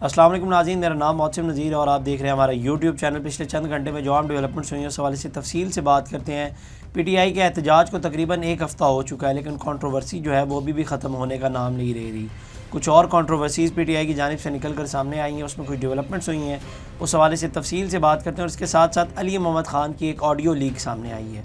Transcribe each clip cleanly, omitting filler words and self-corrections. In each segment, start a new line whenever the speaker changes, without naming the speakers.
السلام علیکم ناظرین، میرا نام محسن نذیر اور آپ دیکھ رہے ہیں ہمارا یوٹیوب چینل۔ پچھلے چند گھنٹے میں جو عام ڈیولپمنٹس ہوئی ہیں اس حوالے سے تفصیل سے بات کرتے ہیں۔ پی ٹی آئی کے احتجاج کو تقریباً ایک ہفتہ ہو چکا ہے، لیکن کنٹروورسی جو ہے وہ بھی ختم ہونے کا نام نہیں لے رہی۔ کچھ اور کنٹروورسیز پی ٹی آئی کی جانب سے نکل کر سامنے آئی ہیں، اس میں کچھ ڈیولپمنٹس ہوئی ہیں، اس حوالے سے تفصیل سے بات کرتے ہیں۔ اور اس کے ساتھ ساتھ علی محمد خان کی ایک آڈیو لیک سامنے آئی ہے،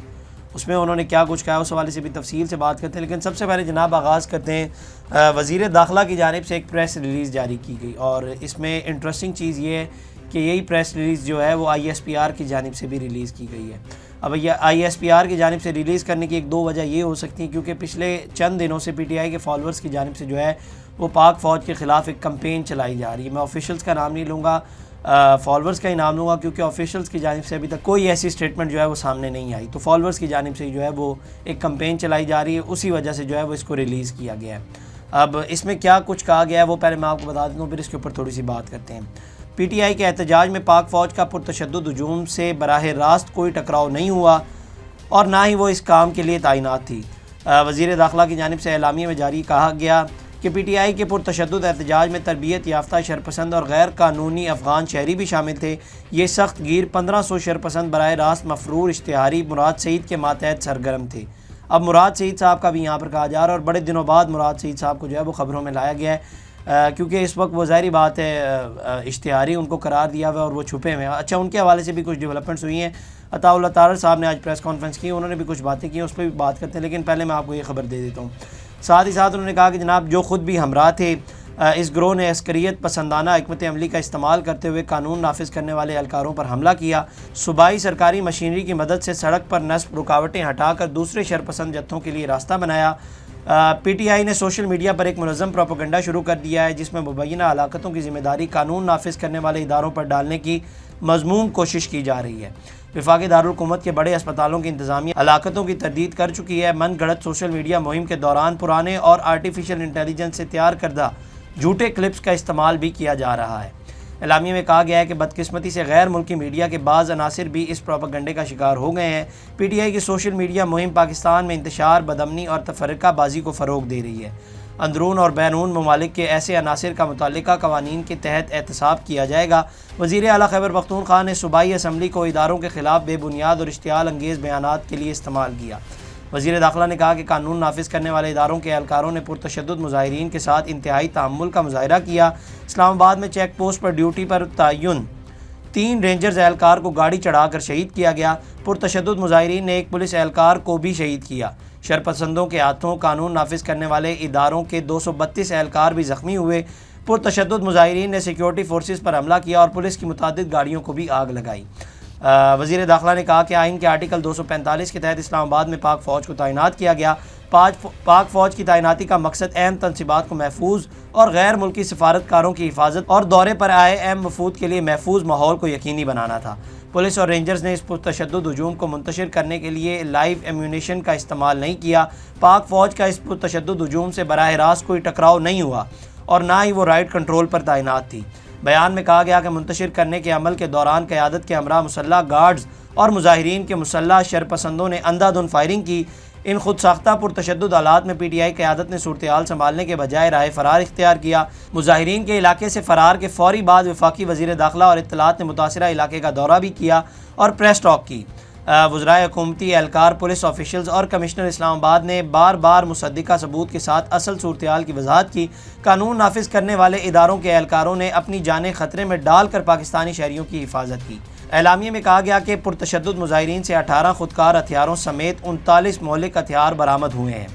اس میں انہوں نے کیا کچھ کہا اس حوالے سے بھی تفصیل سے بات کرتے ہیں۔ لیکن سب سے پہلے جناب آغاز کرتے ہیں وزیر داخلہ کی جانب سے ایک پریس ریلیز جاری کی گئی، اور اس میں انٹرسٹنگ چیز یہ ہے کہ یہی پریس ریلیز جو ہے وہ آئی ایس پی آر کی جانب سے بھی ریلیز کی گئی ہے۔ اب یہ آئی ایس پی آر کی جانب سے ریلیز کرنے کی ایک دو وجہ یہ ہو سکتی ہیں، کیونکہ پچھلے چند دنوں سے پی ٹی آئی کے فالورز کی جانب سے جو ہے وہ پاک فوج کے خلاف ایک کمپین چلائی جا رہی ہے۔ میں آفیشلز کا نام نہیں لوں گا، فالورز کا ہی نام لوں گا، کیونکہ آفیشلز کی جانب سے ابھی تک کوئی ایسی اسٹیٹمنٹ جو ہے وہ سامنے نہیں آئی۔ تو فالورز کی جانب سے جو ہے وہ ایک کمپین چلائی جا رہی ہے، اسی وجہ سے جو ہے وہ اس کو ریلیز کیا گیا ہے۔ اب اس میں کیا کچھ کہا گیا ہے وہ پہلے میں آپ کو بتا دیتا ہوں، پھر اس کے اوپر تھوڑی سی بات کرتے ہیں۔ پی ٹی آئی کے احتجاج میں پاک فوج کا پرتشدد ہجوم سے براہ راست کوئی ٹکراؤ نہیں ہوا اور نہ ہی وہ اس کام کے لیے تعینات تھی۔ وزیر داخلہ کی جانب سے اعلامیے میں جاری کہا گیا کہ پی ٹی آئی کے پرتشدد احتجاج میں تربیت یافتہ شرپسند اور غیر قانونی افغان شہری بھی شامل تھے۔ یہ سخت گیر 1500 شرپسند براہ راست مفرور اشتہاری مراد سعید کے ماتحت سرگرم تھے۔ اب مراد سعید صاحب کا بھی یہاں پر کہا جا رہا ہے، اور بڑے دنوں بعد مراد سعید صاحب کو جو ہے وہ خبروں میں لایا گیا ہے، کیونکہ اس وقت وہ ظاہری بات ہے اشتہاری ان کو قرار دیا ہوا ہے اور وہ چھپے ہوئے ہیں۔ اچھا، ان کے حوالے سے بھی کچھ ڈیولپمنٹس ہوئی ہیں۔ عطاء اللہ طارر صاحب نے آج پریس کانفرنس کی، انہوں نے بھی کچھ باتیں کی، اس پہ بھی بات کرتے ہیں، لیکن پہلے میں آپ کو یہ خبر دے دیتا ہوں۔ ساتھ ہی ساتھ انہوں نے کہا کہ جناب جو خود بھی ہمراہ تھے اس گروہ نے عسکریت پسندانہ حکمت عملی کا استعمال کرتے ہوئے قانون نافذ کرنے والے اہلکاروں پر حملہ کیا، صوبائی سرکاری مشینری کی مدد سے سڑک پر نصب رکاوٹیں ہٹا کر دوسرے شرپسند جتھوں کے لیے راستہ بنایا۔ پی ٹی آئی نے سوشل میڈیا پر ایک منظم پروپیگنڈا شروع کر دیا ہے، جس میں مبینہ ہلاکتوں کی ذمہ داری قانون نافذ کرنے والے اداروں پر ڈالنے کی مذموم کوشش کی جا رہی ہے۔ وفاقی دارالحکومت کے بڑے اسپتالوں کی انتظامیہ ہلاکتوں کی تردید کر چکی ہے۔ من گھڑت سوشل میڈیا مہم کے دوران پرانے اور آرٹیفیشل انٹیلیجنس سے تیار کردہ جھوٹے کلپس کا استعمال بھی کیا جا رہا ہے۔ اعلامیے میں کہا گیا ہے کہ بدقسمتی سے غیر ملکی میڈیا کے بعض عناصر بھی اس پروپیگنڈے کا شکار ہو گئے ہیں۔ پی ٹی آئی کی سوشل میڈیا مہم پاکستان میں انتشار، بدامنی اور تفرقہ بازی کو فروغ دے رہی ہے۔ اندرون اور بیرون ممالک کے ایسے عناصر کا متعلقہ قوانین کے تحت احتساب کیا جائے گا۔ وزیر اعلیٰ خیبر پختونخوا نے صوبائی اسمبلی کو اداروں کے خلاف بے بنیاد اور اشتعال انگیز بیانات کے لیے استعمال کیا۔ وزیر داخلہ نے کہا کہ قانون نافذ کرنے والے اداروں کے اہلکاروں نے پرتشدد مظاہرین کے ساتھ انتہائی تحمل کا مظاہرہ کیا۔ اسلام آباد میں چیک پوسٹ پر ڈیوٹی پر تعین 3 رینجرز اہلکار کو گاڑی چڑھا کر شہید کیا گیا۔ پرتشدد مظاہرین نے ایک پولیس اہلکار کو بھی شہید کیا۔ شرپسندوں کے ہاتھوں قانون نافذ کرنے والے اداروں کے 232 اہلکار بھی زخمی ہوئے۔ پرتشدد مظاہرین نے سیکیورٹی فورسز پر حملہ کیا اور پولیس کی متعدد گاڑیوں کو بھی آگ لگائی۔ وزیر داخلہ نے کہا کہ آئین کے آرٹیکل 245 کے تحت اسلام آباد میں پاک فوج کو تعینات کیا گیا۔ پاک فوج کی تعیناتی کا مقصد اہم تنصیبات کو محفوظ اور غیر ملکی سفارتکاروں کی حفاظت اور دورے پر آئے اہم وفود کے لیے محفوظ ماحول کو یقینی بنانا تھا۔ پولیس اور رینجرز نے اس پرتشدد ہجوم کو منتشر کرنے کے لیے لائیو ایمونیشن کا استعمال نہیں کیا۔ پاک فوج کا اس پرتشدد ہجوم سے براہ راست کوئی ٹکراؤ نہیں ہوا اور نہ ہی وہ رائٹ کنٹرول پر تعینات تھی۔ بیان میں کہا گیا کہ منتشر کرنے کے عمل کے دوران قیادت کے ہمراہ مسلح گارڈز اور مظاہرین کے مسلح شرپسندوں نے اندھا دھند فائرنگ کی۔ ان خود ساختہ پرتشدد حالات میں پی ٹی آئی قیادت نے صورتحال سنبھالنے کے بجائے راہ فرار اختیار کیا۔ مظاہرین کے علاقے سے فرار کے فوری بعد وفاقی وزیر داخلہ اور اطلاعات نے متاثرہ علاقے کا دورہ بھی کیا اور پریس ٹاک کی۔ وزرائے حکومتی اہلکار، پولیس آفیشلز اور کمشنر اسلام آباد نے بار بار مصدقہ ثبوت کے ساتھ اصل صورتحال کی وضاحت کی۔ قانون نافذ کرنے والے اداروں کے اہلکاروں نے اپنی جانیں خطرے میں ڈال کر پاکستانی شہریوں کی حفاظت کی۔ اعلامیے میں کہا گیا کہ پرتشدد مظاہرین سے 18 خودکار ہتھیاروں سمیت 39 مہلک ہتھیار برآمد ہوئے ہیں۔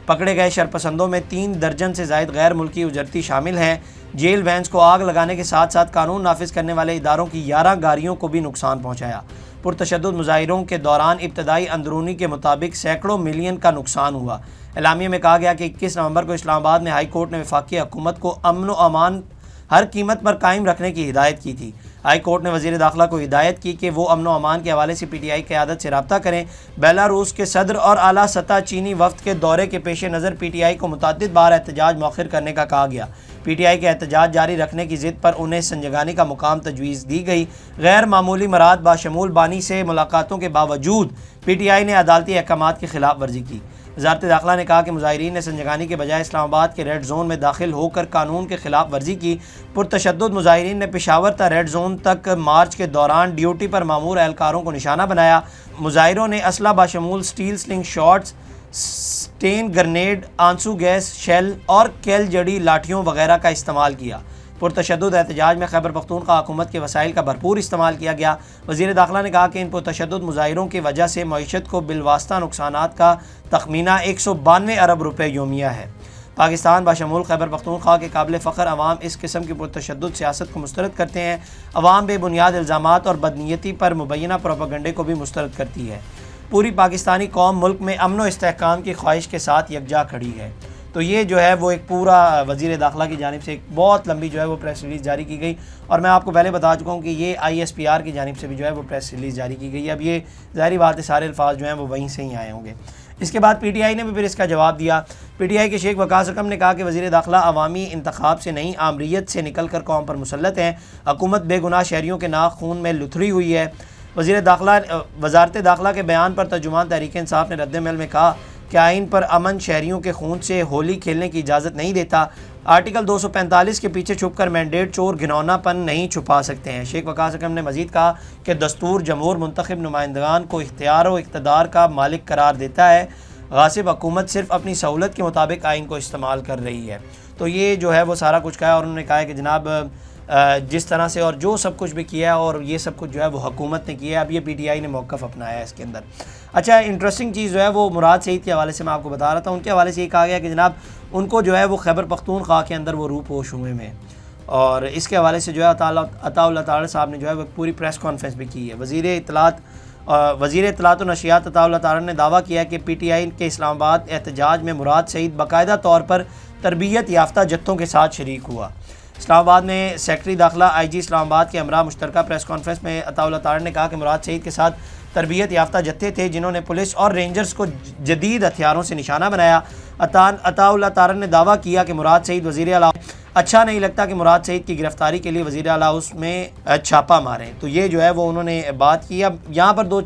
پکڑے گئے شرپسندوں میں 3 درجن سے زائد غیر ملکی اجرتی شامل ہیں۔ جیل وینز کو آگ لگانے کے ساتھ ساتھ قانون نافذ کرنے والے اداروں کی 11 گاڑیوں کو بھی نقصان پہنچایا۔ پرتشدد مظاہروں کے دوران ابتدائی اندرونی کے مطابق سینکڑوں ملین کا نقصان ہوا۔ اعلامیے میں کہا گیا کہ 21 نومبر کو اسلام آباد میں ہائی کورٹ نے وفاقی حکومت کو امن و امان ہر قیمت پر قائم رکھنے کی ہدایت کی تھی۔ ہائی کورٹ نے وزیر داخلہ کو ہدایت کی کہ وہ امن و امان کے حوالے سے پی ٹی آئی قیادت سے رابطہ کریں۔ بیلاروس کے صدر اور اعلیٰ سطح چینی وفد کے دورے کے پیش نظر پی ٹی آئی کو متعدد بار احتجاج مؤخر کرنے کا کہا گیا۔ پی ٹی آئی کے احتجاج جاری رکھنے کی ضد پر انہیں سنجیدگی کا مقام تجویز دی گئی۔ غیر معمولی مراد باشمول بانی سے ملاقاتوں کے باوجود پی ٹی آئی نے عدالتی احکامات کی خلاف ورزی کی۔ وزارت داخلہ نے کہا کہ مظاہرین نے سنجگانی کے بجائے اسلام آباد کے ریڈ زون میں داخل ہو کر قانون کے خلاف ورزی کی۔ پرتشدد مظاہرین نے پشاور تا ریڈ زون تک مارچ کے دوران ڈیوٹی پر مامور اہلکاروں کو نشانہ بنایا۔ مظاہروں نے اسلحہ بشمول سٹیل سلنگ شاٹس، سٹین گرنیڈ، آنسو گیس، شیل اور کیل جڑی لاٹھیوں وغیرہ کا استعمال کیا۔ پرتشدد احتجاج میں خیبر پختونخوا حکومت کے وسائل کا بھرپور استعمال کیا گیا۔ وزیر داخلہ نے کہا کہ ان پرتشدد مظاہروں کی وجہ سے معیشت کو بالواسطہ نقصانات کا تخمینہ 192 ارب روپے یومیہ ہے۔ پاکستان بشمول خیبر پختونخوا کے قابل فخر عوام اس قسم کی پرتشدد سیاست کو مسترد کرتے ہیں۔ عوام بے بنیاد الزامات اور بدنیتی پر مبینہ پروپیگنڈے کو بھی مسترد کرتی ہے۔ پوری پاکستانی قوم ملک میں امن و استحکام کی خواہش کے ساتھ یکجا کھڑی ہے۔ تو یہ جو ہے وہ ایک پورا وزیر داخلہ کی جانب سے ایک بہت لمبی جو ہے وہ پریس ریلیز جاری کی گئی، اور میں آپ کو پہلے بتا چکا ہوں کہ یہ ISPR کی جانب سے بھی جو ہے وہ پریس ریلیز جاری کی گئی ہے۔ اب یہ ظاہری بات ہے سارے الفاظ جو ہیں وہ وہیں سے ہی آئے ہوں گے۔ اس کے بعد PTI نے بھی پھر اس کا جواب دیا۔ PTI کے شیخ وقاص حکم نے کہا کہ وزیر داخلہ عوامی انتخاب سے نہیں، آمریت سے نکل کر قوم پر مسلط ہیں۔ حکومت بے گناہ شہریوں کے ناک خون میں لتھڑی ہوئی ہے۔ وزارت داخلہ کے بیان پر ترجمان تحریک انصاف نے رد عمل میں کہا کہ آئین پر امن شہریوں کے خون سے ہولی کھیلنے کی اجازت نہیں دیتا۔ آرٹیکل 245 کے پیچھے چھپ کر مینڈیٹ چور گھنونا پن نہیں چھپا سکتے ہیں۔ شیخ وقاص حکم نے مزید کہا کہ دستور جمہور منتخب نمائندگان کو اختیار و اقتدار کا مالک قرار دیتا ہے۔ غاصب حکومت صرف اپنی سہولت کے مطابق آئین کو استعمال کر رہی ہے۔ تو یہ جو ہے وہ سارا کچھ کہا ہے، اور انہوں نے کہا ہے کہ جناب جس طرح سے اور جو سب کچھ بھی کیا ہے اور یہ سب کچھ جو ہے وہ حکومت نے کیا ہے، اب یہ PTI نے موقف اپنایا ہے اس کے اندر۔ اچھا، انٹرسٹنگ چیز جو ہے وہ مراد سعید کے حوالے سے میں آپ کو بتا رہا تھا۔ ان کے حوالے سے یہ کہا گیا کہ جناب ان کو جو ہے وہ خیبر پختونخوا کے اندر وہ روپوش ہوئے میں، اور اس کے حوالے سے جو ہے عطا اللہ تعالی صاحب نے جو ہے وہ پوری پریس کانفرنس بھی کی ہے۔ وزیر اطلاعات و نشریات عطا اللہ تعالی نے دعویٰ کیا کہ PTI کے اسلام آباد احتجاج میں مراد سعید باقاعدہ طور پر تربیت یافتہ جتھوں کے ساتھ شریک ہوا۔ اسلام آباد میں سیکرٹری داخلہ IG اسلام آباد کے ہمراہ مشترکہ پریس کانفرنس میں عطا اللہ تعالی نے کہا کہ مراد سعید کے ساتھ تربیت یافتہ جتھے تھے جنہوں نے پولیس اور رینجرز کو جدید ہتھیاروں سے نشانہ بنایا۔ عطا اللہ تعالی نے دعویٰ کیا کہ مراد سعید وزیر اعلیٰ، اچھا نہیں لگتا کہ مراد سعید کی گرفتاری کے لیے وزیر اعلیٰ اس میں چھاپا ماریں۔ تو یہ جو ہے وہ انہوں نے بات کی۔ اب یہاں پر دو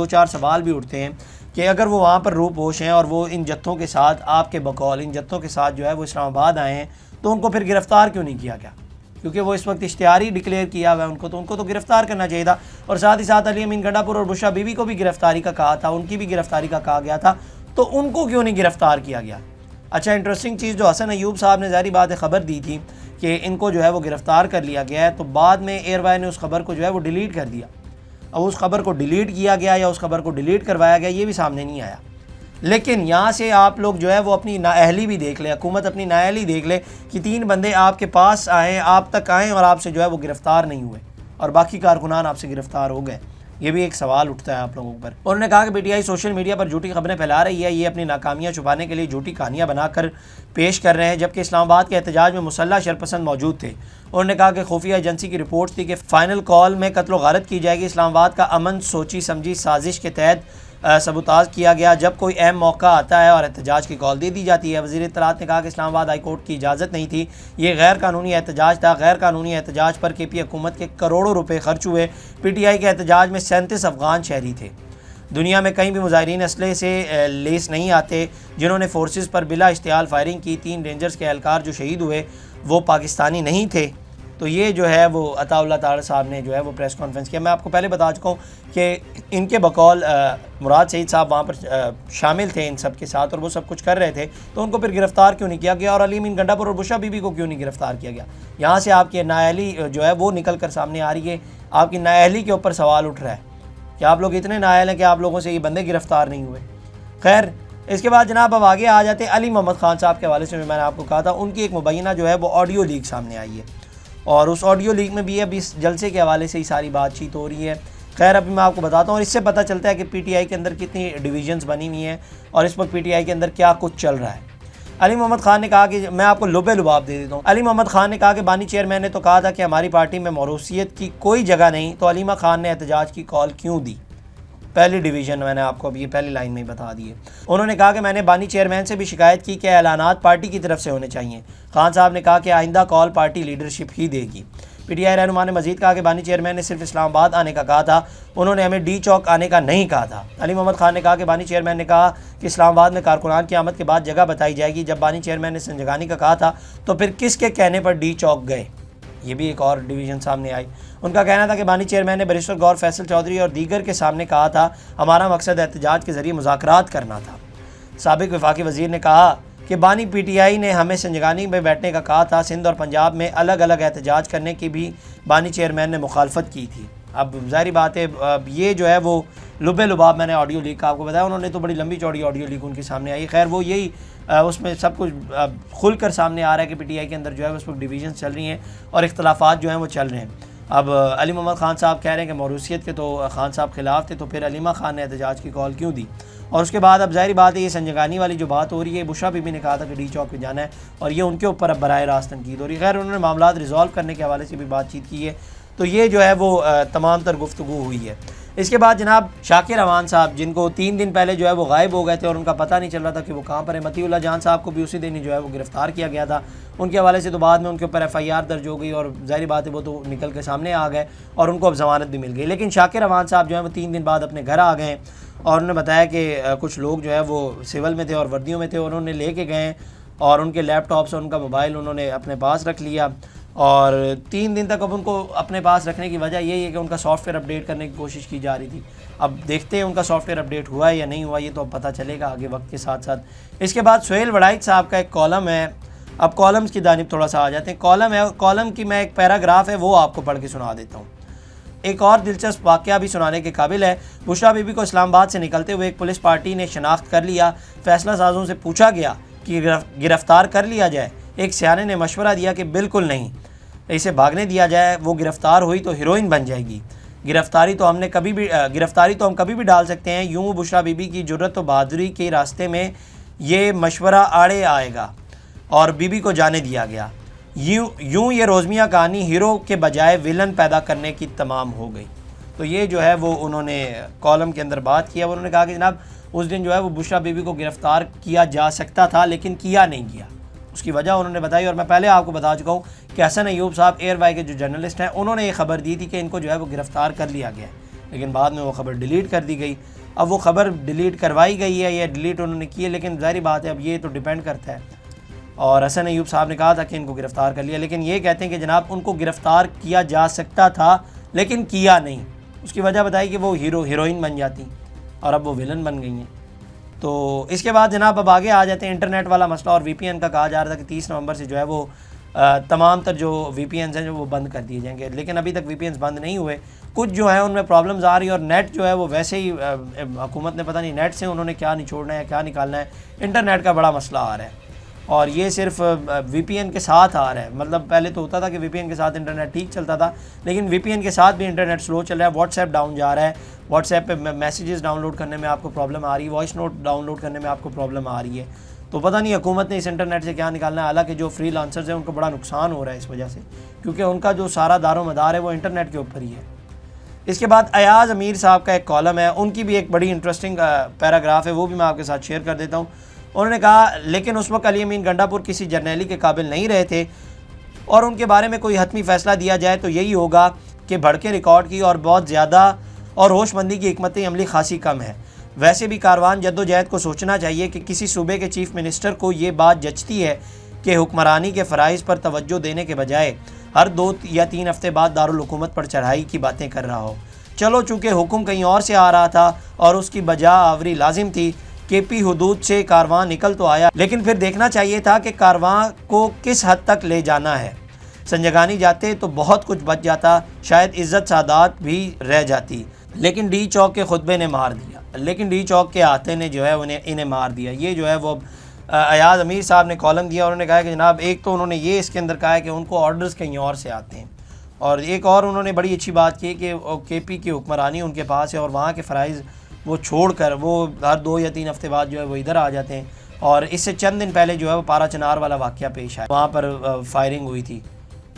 چار سوال بھی اٹھتے ہیں کہ اگر وہ وہاں پر روپوش ہیں اور وہ ان جتھوں کے ساتھ آپ کے بقول ان جتھوں کے ساتھ جو ہے وہ اسلام آباد آئے ہیں، تو ان کو پھر گرفتار کیوں نہیں کیا گیا؟ کیونکہ وہ اس وقت اشتہاری ڈکلیئر کیا ہوا ہے ان کو تو گرفتار کرنا چاہیے تھا، اور ساتھ ہی ساتھ علی امین گنڈا پور اور بشرا بی بی کو بھی گرفتاری کا کہا تھا، ان کی بھی گرفتاری کا کہا گیا تھا، تو ان کو کیوں نہیں گرفتار کیا گیا؟ اچھا، انٹرسٹنگ چیز جو حسن ایوب صاحب نے ظاہری بات ہے خبر دی تھی کہ ان کو جو ہے وہ گرفتار کر لیا گیا ہے، تو بعد میں ایئر وائی نے اس خبر کو جو ہے وہ ڈیلیٹ کر دیا۔ اب اس خبر کو ڈیلیٹ کیا گیا یا اس خبر کو ڈیلیٹ کروایا گیا یہ بھی سامنے نہیں آیا۔ لیکن یہاں سے آپ لوگ جو ہے وہ اپنی نااہلی بھی دیکھ لیں، حکومت اپنی نااہلی دیکھ لے کہ 3 بندے آپ کے پاس آئیں، آپ تک آئیں اور آپ سے جو ہے وہ گرفتار نہیں ہوئے، اور باقی کارکنان آپ سے گرفتار ہو گئے۔ یہ بھی ایک سوال اٹھتا ہے آپ لوگوں پر۔ انہوں نے کہا کہ PTI سوشل میڈیا پر جھوٹی خبریں پھیلا رہی ہے، یہ اپنی ناکامیاں چھپانے کے لیے جھوٹی کہانیاں بنا کر پیش کر رہے ہیں، جبکہ اسلام آباد کے احتجاج میں مسلح شرپسند موجود تھے۔ انہوں نے کہا کہ خفیہ ایجنسی کی رپورٹ تھی کہ فائنل کال میں قتل و غارت کی جائے گی۔ اسلام آباد کا امن سوچی سمجھی سازش کے تحت سبوتاژ کیا گیا، جب کوئی اہم موقع آتا ہے اور احتجاج کی کال دے دی جاتی ہے۔ وزیر اطلاعات نے کہا کہ اسلام آباد ہائی کورٹ کی اجازت نہیں تھی، یہ غیر قانونی احتجاج تھا۔ غیر قانونی احتجاج پر KP حکومت کے کروڑوں روپے خرچ ہوئے۔ PTI کے احتجاج میں 37 افغان شہری تھے۔ دنیا میں کہیں بھی مظاہرین اسلحے سے لیس نہیں آتے۔ جنہوں نے فورسز پر بلا اشتعال فائرنگ کی، 3 رینجرز کے اہلکار جو شہید ہوئے وہ پاکستانی نہیں تھے۔ تو یہ جو ہے وہ عطا اللہ تعالی صاحب نے جو ہے وہ پریس کانفرنس کیا۔ میں آپ کو پہلے بتا چکا ہوں کہ ان کے بقول مراد سعید صاحب وہاں پر شامل تھے ان سب کے ساتھ، اور وہ سب کچھ کر رہے تھے، تو ان کو پھر گرفتار کیوں نہیں کیا گیا، اور علی امین گنڈا پور اور بشرا بی بی کو کیوں نہیں گرفتار کیا گیا؟ یہاں سے آپ کی نااہلی جو ہے وہ نکل کر سامنے آ رہی ہے۔ آپ کی نااہلی کے اوپر سوال اٹھ رہا ہے کہ آپ لوگ اتنے نااہل ہیں کہ آپ لوگوں سے یہ بندے گرفتار نہیں ہوئے۔ خیر، اس کے بعد جناب اب آگے آ جاتے ہیں علی محمد خان صاحب کے حوالے سے۔ میں نے آپ کو کہا تھا ان کی ایک مبینہ جو ہے وہ آڈیو لیک سامنے آئی ہے، اور اس آڈیو لیک میں بھی اب اس جلسے کے حوالے سے ہی ساری بات چیت ہو رہی ہے۔ خیر، ابھی میں آپ کو بتاتا ہوں، اور اس سے پتہ چلتا ہے کہ PTI کے اندر کتنی ڈویژنز بنی ہوئی ہیں اور اس وقت PTI کے اندر کیا کچھ چل رہا ہے۔ علی محمد خان نے کہا کہ میں آپ کو لبے لباب دے دیتا ہوں۔ علی محمد خان نے کہا کہ بانی چیئرمین نے تو کہا تھا کہ ہماری پارٹی میں موروثیت کی کوئی جگہ نہیں، تو علیمہ خان نے احتجاج کی کال کیوں دی؟ پہلی ڈویژن میں نے آپ کو اب یہ پہلی لائن میں ہی بتا دی ہے۔ انہوں نے کہا کہ میں نے بانی چیئرمین سے بھی شکایت کی کہ اعلانات پارٹی کی طرف سے ہونے چاہیے۔ خان صاحب نے کہا کہ آئندہ کال پارٹی لیڈرشپ ہی دے گی۔ پی ٹی آئی رہنما نے مزید کہا کہ بانی چیئرمین نے صرف اسلام آباد آنے کا کہا تھا، انہوں نے ہمیں ڈی چوک آنے کا نہیں کہا تھا۔ علی محمد خان نے کہا کہ بانی چیئرمین نے کہا کہ اسلام آباد میں کارکنان کی آمد کے بعد جگہ بتائی جائے گی، جب بانی چیئرمین نے سنجگانی کا کہا تھا تو پھر کس کے کہنے پر ڈی چوک گئے؟ یہ بھی ایک اور ڈویژن سامنے آئی۔ ان کا کہنا تھا کہ بانی چیئرمین نے بیرسٹر غور فیصل چودھری اور دیگر کے سامنے کہا تھا ہمارا مقصد احتجاج کے ذریعے مذاکرات کرنا تھا۔ سابق وفاقی وزیر نے کہا کہ بانی پی ٹی آئی نے ہمیں سنجگانی میں بیٹھنے کا کہا تھا، سندھ اور پنجاب میں الگ الگ احتجاج کرنے کی بھی بانی چیئرمین نے مخالفت کی تھی۔ اب ظاہری بات ہے یہ جو ہے وہ لبے لباب میں نے آڈیو لیک کا آپ کو بتایا، انہوں نے تو بڑی لمبی چوڑی آڈیو لیک ان کے سامنے آئی۔ خیر وہ یہی اس میں سب کچھ کھل کر سامنے آ رہا ہے کہ پی ٹی آئی کے اندر جو ہے اس وقت ڈویژنز چل رہی ہیں اور اختلافات جو ہیں وہ چل رہے ہیں۔ اب علی محمد خان صاحب کہہ رہے ہیں کہ موروثیت کے تو خان صاحب خلاف تھے، تو پھر علیمہ خان نے احتجاج کی کال کیوں دی؟ اور اس کے بعد اب ظاہری بات ہے یہ سنجگانی والی جو بات ہو رہی ہے، بشرا بی بی نے کہا تھا کہ ڈی چوک پہ جانا ہے اور یہ ان کے اوپر اب براہ راست تنقید ہو رہی ہے۔ خیر انہوں نے معاملات ریزالو کرنے کے حوالے سے بھی بات چیت کی ہے، تو یہ جو ہے وہ تمام تر گفتگو ہوئی ہے۔ اس کے بعد جناب شاکر امان صاحب، جن کو 3 دن پہلے جو ہے وہ غائب ہو گئے تھے اور ان کا پتہ نہیں چل رہا تھا کہ وہ کہاں پر ہے، مطیع اللہ جان صاحب کو بھی اسی دن ہی جو ہے وہ گرفتار کیا گیا تھا۔ ان کے حوالے سے تو بعد میں ان کے اوپر ایف آئی آر درج ہو گئی اور ظاہری بات ہے وہ تو نکل کے سامنے آ گئے اور ان کو اب ضمانت بھی مل گئی، لیکن شاکر امان صاحب جو ہیں وہ 3 دن بعد اپنے گھر آ گئے اور انہوں نے بتایا کہ کچھ لوگ جو ہے وہ سول میں تھے اور وردیوں میں تھے، انہوں نے لے کے گئے اور ان کے لیپ ٹاپس اور ان کا موبائل انہوں نے اپنے پاس رکھ لیا، اور 3 دن تک اب ان کو اپنے پاس رکھنے کی وجہ یہی ہے کہ ان کا سافٹ ویئر اپڈیٹ کرنے کی کوشش کی جا رہی تھی۔ اب دیکھتے ہیں ان کا سافٹ ویئر اپڈیٹ ہوا ہے یا نہیں ہوا، یہ تو اب پتہ چلے گا آگے وقت کے ساتھ ساتھ۔ اس کے بعد سہیل وڑائچ صاحب کا ایک کالم ہے، اب کالمز کی جانب تھوڑا سا آ جاتے ہیں۔ کالم ہے، کالم کی میں ایک پیراگراف ہے وہ آپ کو پڑھ کے سنا دیتا ہوں۔ ایک اور دلچسپ واقعہ بھی سنانے کے قابل ہے۔ بشرا بی بی کو اسلام آباد سے نکلتے ہوئے ایک پولیس پارٹی نے شناخت کر لیا۔ فیصلہ سازوں سے پوچھا گیا کہ گرفتار کر لیا جائے، ایک سیانے نے مشورہ دیا کہ بالکل نہیں، اسے بھاگنے دیا جائے، وہ گرفتار ہوئی تو ہیروئن بن جائے گی۔ گرفتاری تو ہم کبھی بھی ڈال سکتے ہیں، یوں بشرا بی بی کی جرت و بہادری کے راستے میں یہ مشورہ آڑے آئے گا اور بی بی کو جانے دیا گیا۔ یوں یہ روزمیہ کہانی ہیرو کے بجائے ویلن پیدا کرنے کی تمام ہو گئی۔ تو یہ جو ہے وہ انہوں نے کالم کے اندر بات کیا، انہوں نے کہا کہ جناب اس دن جو ہے وہ بشرا بی بی کو گرفتار کیا جا سکتا تھا لیکن کیا نہیں گیا۔ اس کی وجہ انہوں نے بتائی، اور میں پہلے آپ کو بتا چکا ہوں کہ حسن ایوب صاحب ایئر وائی کے جو جرنلسٹ ہیں انہوں نے یہ خبر دی تھی کہ ان کو جو ہے وہ گرفتار کر لیا گیا ہے، لیکن بعد میں وہ خبر ڈیلیٹ کر دی گئی۔ اب وہ خبر ڈیلیٹ کروائی گئی ہے یا ڈیلیٹ انہوں نے کی ہے، لیکن ظاہری بات ہے اب یہ تو ڈیپینڈ کرتا ہے۔ اور حسن ایوب صاحب نے کہا تھا کہ ان کو گرفتار کر لیا، لیکن یہ کہتے ہیں کہ جناب ان کو گرفتار کیا جا سکتا تھا لیکن کیا نہیں۔ اس کی وجہ بتائی کہ وہ ہیروئن بن جاتی اور اب وہ ویلن بن گئی ہیں۔ تو اس کے بعد جناب اب آگے آ جاتے ہیں انٹرنیٹ والا مسئلہ، اور وی پی این کا کہا جا رہا تھا کہ 30 نومبر سے جو ہے وہ تمام تر جو وی پی اینز ہیں جو وہ بند کر دیے جائیں گے، لیکن ابھی تک وی پی اینز بند نہیں ہوئے۔ کچھ جو ہیں ان میں پرابلمز آ رہی ہیں، اور نیٹ جو ہے وہ ویسے ہی حکومت نے پتہ نہیں نیٹ سے انہوں نے کیا نچوڑنا ہے کیا نکالنا ہے، انٹرنیٹ کا بڑا مسئلہ آ رہا ہے، اور یہ صرف وی پی این کے ساتھ آ رہا ہے۔ مطلب پہلے تو ہوتا تھا کہ وی پی این کے ساتھ انٹرنیٹ ٹھیک چلتا تھا، لیکن وی پی این کے ساتھ بھی انٹرنیٹ سلو چل رہا ہے۔ واٹس ایپ ڈاؤن جا رہا ہے، واٹس ایپ پہ میسیجز ڈاؤن لوڈ کرنے میں آپ کو پرابلم آ رہی ہے، وائس نوٹ ڈاؤن لوڈ کرنے میں آپ کو پرابلم آ رہی ہے۔ تو پتہ نہیں حکومت نے اس انٹرنیٹ سے کیا نکالنا ہے، حالانکہ جو فری لانسرز ہیں ان کو بڑا نقصان ہو رہا ہے اس وجہ سے، کیونکہ ان کا جو سارا دار و مدار ہے وہ انٹرنیٹ کے اوپر ہی ہے۔ اس کے بعد ایاز امیر صاحب کا ایک کالم ہے، ان کی بھی ایک بڑی انٹرسٹنگ پیراگراف ہے، وہ بھی میں آپ کے ساتھ شیئر کر دیتا ہوں۔ انہوں نے کہا لیکن اس وقت علی امین گنڈا پور کسی جرنیلی کے قابل نہیں رہے تھے، اور ان کے بارے میں کوئی حتمی فیصلہ دیا جائے تو یہی ہوگا کہ بھڑکے ریکارڈ کی اور بہت زیادہ اور ہوش مندی کی حکمت عملی خاصی کم ہے۔ ویسے بھی کاروان جدوجہد کو سوچنا چاہیے کہ کسی صوبے کے چیف منسٹر کو یہ بات جچتی ہے کہ حکمرانی کے فرائض پر توجہ دینے کے بجائے ہر 2 یا 3 ہفتے بعد دارالحکومت پر چڑھائی کی باتیں کر رہا ہو۔ چلو چونکہ حکم کہیں اور سے آ رہا تھا اور اس کی بجا آوری لازم تھی، کے پی حدود سے کارواں نکل تو آیا، لیکن پھر دیکھنا چاہیے تھا کہ کارواں کو کس حد تک لے جانا ہے۔ سنجگانی جاتے تو بہت کچھ بچ جاتا، شاید عزت سعادات بھی رہ جاتی، لیکن ڈی چوک کے خطبے نے مار دیا، لیکن ڈی چوک کے آتے نے جو ہے انہیں مار دیا۔ یہ جو ہے وہ ایاز امیر صاحب نے کالم دیا، انہوں نے کہا کہ جناب ایک تو انہوں نے یہ اس کے اندر کہا ہے کہ ان کو آرڈرز کہیں اور سے آتے ہیں، اور ایک اور انہوں نے بڑی اچھی بات کی کہ کے پی کی حکمرانی ان کے پاس ہے اور وہاں کے فرائض وہ چھوڑ کر وہ ہر 2 یا 3 ہفتے بعد جو ہے وہ ادھر آ جاتے ہیں۔ اور اس سے چند دن پہلے جو ہے وہ پارا چنار والا واقعہ پیش آیا، وہاں پر فائرنگ ہوئی تھی،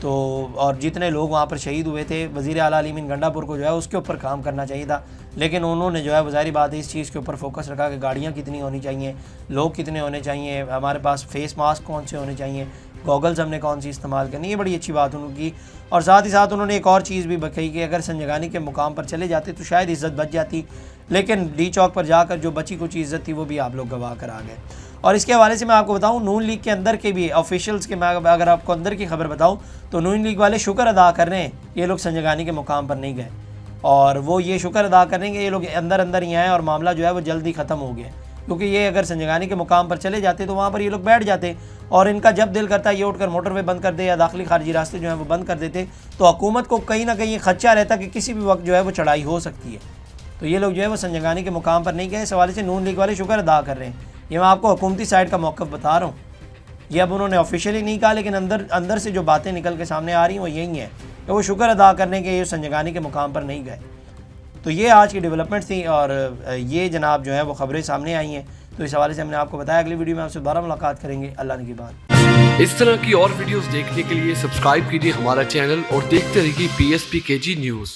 تو اور جتنے لوگ وہاں پر شہید ہوئے تھے وزیر اعلیٰ علی امین گنڈا پور کو جو ہے اس کے اوپر کام کرنا چاہیے تھا، لیکن انہوں نے جو ہے ظاہری بات ہے اس چیز کے اوپر فوکس رکھا کہ گاڑیاں کتنی ہونی چاہیے، لوگ کتنے ہونے چاہیے، ہمارے پاس فیس ماسک کون سے ہونے چاہیے، گوگلز ہم نے کون سی استعمال کرنی، یہ بڑی اچھی بات انہوں کی۔ اور ساتھ ہی ساتھ انہوں نے ایک اور چیز بھی کہی کہ اگر سنجگانی کے مقام پر چلے جاتے تو شاید عزت بچ جاتی، لیکن ڈی چوک پر جا کر جو بچی کچھ عزت تھی وہ بھی آپ لوگ گوا کر آ گئے۔ اور اس کے حوالے سے میں آپ کو بتاؤں نون لیگ کے اندر کے بھی آفیشلز کے، میں اگر آپ کو اندر کی خبر بتاؤں تو نون لیگ والے شکر ادا کر رہے ہیں یہ لوگ سنجگانی کے مقام پر نہیں گئے، اور وہ یہ شکر ادا کر رہے ہیں کہ یہ لوگ اندر ہی آئے اور معاملہ جو ہے وہ جلدی ختم ہو گیا، کیونکہ یہ اگر سنجگانی کے مقام پر چلے جاتے تو وہاں پر یہ لوگ بیٹھ جاتے اور ان کا جب دل کرتا ہے یہ اٹھ کر موٹر وے بند کر دے یا داخلی خارجی راستے جو ہیں وہ بند کر دیتے، تو حکومت کو کہیں نہ کہیں خدشہ رہتا کہ کسی بھی وقت جو ہے وہ چڑھائی ہو سکتی ہے۔ تو یہ لوگ جو ہے وہ سنجگانی کے مقام پر نہیں گئے، اس حوالے سے نون لیگ والے شکر ادا کر رہے ہیں۔ یہ میں آپ کو حکومتی سائڈ کا موقف بتا رہا ہوں، یہ اب انہوں نے آفیشیلی نہیں کہا، لیکن اندر سے جو باتیں نکل کے سامنے آ رہی ہیں وہ یہی ہیں کہ وہ شکر ادا کرنے کے یہ سنجگانی کے مقام پر نہیں گئے۔ تو یہ آج کی ڈیولپمنٹ تھی اور یہ جناب جو ہے وہ خبریں سامنے آئی ہیں، تو اس حوالے سے ہم نے آپ کو بتایا۔ اگلی ویڈیو میں آپ سے دوبارہ ملاقات کریں گے، اللہ نگہبان۔
اس طرح کی اور ویڈیوز دیکھنے کے لیے سبسکرائب کیجیے ہمارا چینل اور دیکھتے رہیے PSPKG نیوز۔